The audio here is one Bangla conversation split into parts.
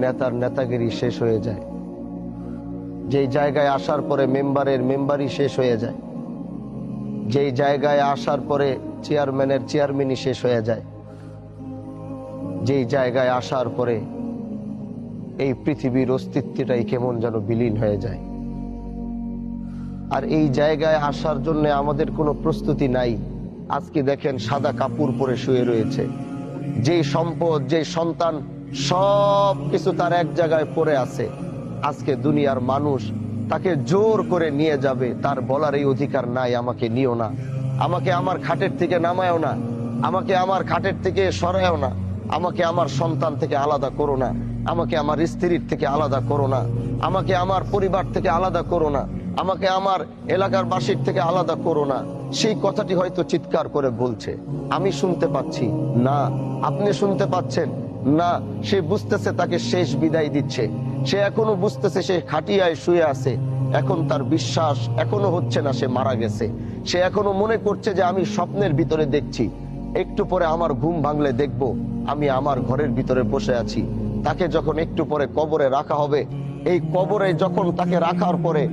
নেতার নেতাগিরি শেষ হয়ে যায়, যেই জায়গায় আসার পরে মেম্বারের মেম্বারই শেষ হয়ে যায়, যেই জায়গায় আসার পরে চেয়ারম্যানের চেয়ারম্যানই শেষ হয়ে যায়, যেই জায়গায় আসার পরে এই পৃথিবীর অস্তিত্বটাই কেমন যেন বিলীন হয়ে যায়। আর এই জায়গায় আসার জন্য আমাদের কোনো প্রস্তুতি নাই। আজকে দেখেন সাদা কাপড় পরে শুয়ে রয়েছে, যেই সম্পদ যেই সন্তান সব কিছু তার এক জায়গায় পড়ে আছে। আজকে দুনিয়ার মানুষ তাকে জোর করে নিয়ে যাবে, তার বলার এই অধিকার নাই আমাকে নিও না, আমাকে আমার খাটের থেকে নামায়ও না, আমাকে আমার খাটের থেকে সরায়ও না, আমাকে আমার সন্তান থেকে আলাদা করো না, আমাকে আমার স্ত্রীর থেকে আলাদা করো না, আমাকে আমার পরিবার থেকে আলাদা করো না, আমাকে আমার এলাকার বাসীর থেকে আলাদা করো না। সেই কথাটি হয়তো চিৎকার করে বলছে, আমি শুনতে পাচ্ছি না, আপনি শুনতে পাচ্ছেন না। সে বুঝতেছে তাকে শেষ বিদায় দিচ্ছে, সে এখনো বুঝতেছে সে খাটিয়ায় শুয়ে আছে, এখন তার বিশ্বাস এখনো হচ্ছে না সে মারা গেছে। সে এখনো মনে করছে যে আমি স্বপ্নের ভিতরে দেখছি, একটু পরে আমার ঘুম ভাঙলে দেখব আমি আমার ঘরের ভিতরে বসে আছি। তাকে যখন একটু পরে কবরে রাখা হবে, এই কবরে যখন তাকে রাখার পরে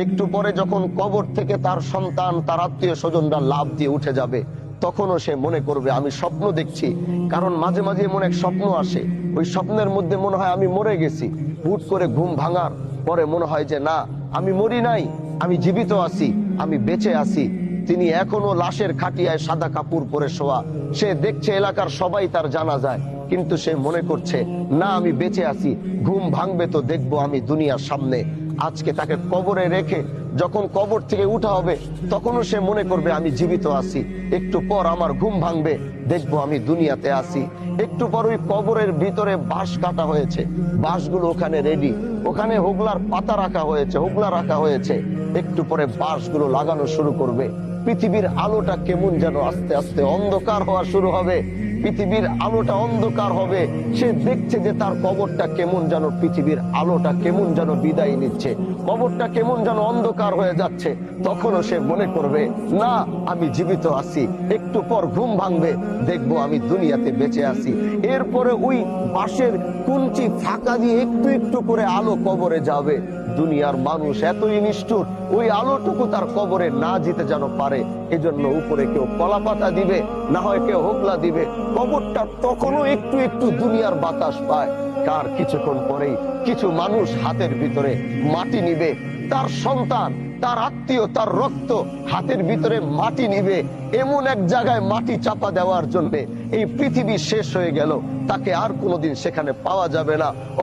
একটু পরে যখন কবর থেকে তার সন্তান তার আত্মীয় স্বজনরা লাফ দিয়ে উঠে যাবে, তখনও সে মনে করবে আমি স্বপ্ন দেখছি। কারণ মাঝে মাঝে এমন এক স্বপ্ন আসে, ওই স্বপ্নের মধ্যে মনে হয় আমি মরে গেছি। হুট করে ঘুম ভাঙার পরে মনে হয় যে না, আমি মরি নাই, আমি জীবিত আছি, আমি বেঁচে আছি। তিনি এখনো লাশের খাটিয়ায় সাদা কাপড় পরে শোয়া। সে দেখছে এলাকার সবাই তার জানা যায়, কিন্তু সে মনে করছে না আমি বেঁচে আছি, ঘুম ভাঙবে তো দেখবো আমি দুনিয়ার সামনে। আজকে তাকে কবরে রেখে যখন কবর থেকে উঠা হবে, তখনও সে মনে করবে আমি জীবিত আছি, একটু পর আমার ঘুম ভাঙবে, দেখবো আমি দুনিয়াতে আছি। একটু পর ওই কবরের ভিতরে বাঁশ কাটা হয়েছে, বাঁশগুলো ওখানে রেডি, ওখানে হোগলার পাতা রাখা হয়েছে, হোগলা রাখা হয়েছে। একটু পরে বাঁশগুলো লাগানো শুরু করবে। পৃথিবীর আলোটা কেমন যেন আস্তে আস্তে অন্ধকার হওয়া শুরু হবে, পৃথিবীর আলোটা অন্ধকার হবে। সে দেখছে যে তার কবরটা কেমন যেন, পৃথিবীর আলোটা কেমন যেন বিদায় নিচ্ছে, কবরটা কেমন যেন অন্ধকার হয়ে যাচ্ছে। তখনও সে মনে করবে না আমি জীবিত আছি, একটু পর ঘুম ভাঙবে, দেখবো আমি দুনিয়াতে বেঁচে আছি। এরপরে ওই বাঁশের কুঞ্চি ফাঁকা দিয়ে একটু একটু করে আলো কবরে যাবে। দুনিয়ার মানুষ এতই নিষ্ঠুর, ওই আলোটুকু তার কবরে না যেতে যেন পারে, এজন্য উপরে কেউ কলা পাতা দিবে, না হয় কেউ হোগলা দিবে। কবরটা তখনও একটু একটু দুনিয়ার বাতাস পায়। তার কিছুক্ষণ পরেই কিছু মানুষ হাতের ভিতরে মাটি নিবে, তার সন্তান তার আত্মীয় তার রক্ত হাতের ভিতরে মাটি নিবে, এমন এক জায়গায় মাটি চাপা দেওয়ার জন্য এই পৃথিবী শেষ হয়ে গেল, তাকে আর কোনোদিন সেখানে পাওয়া যাবে না।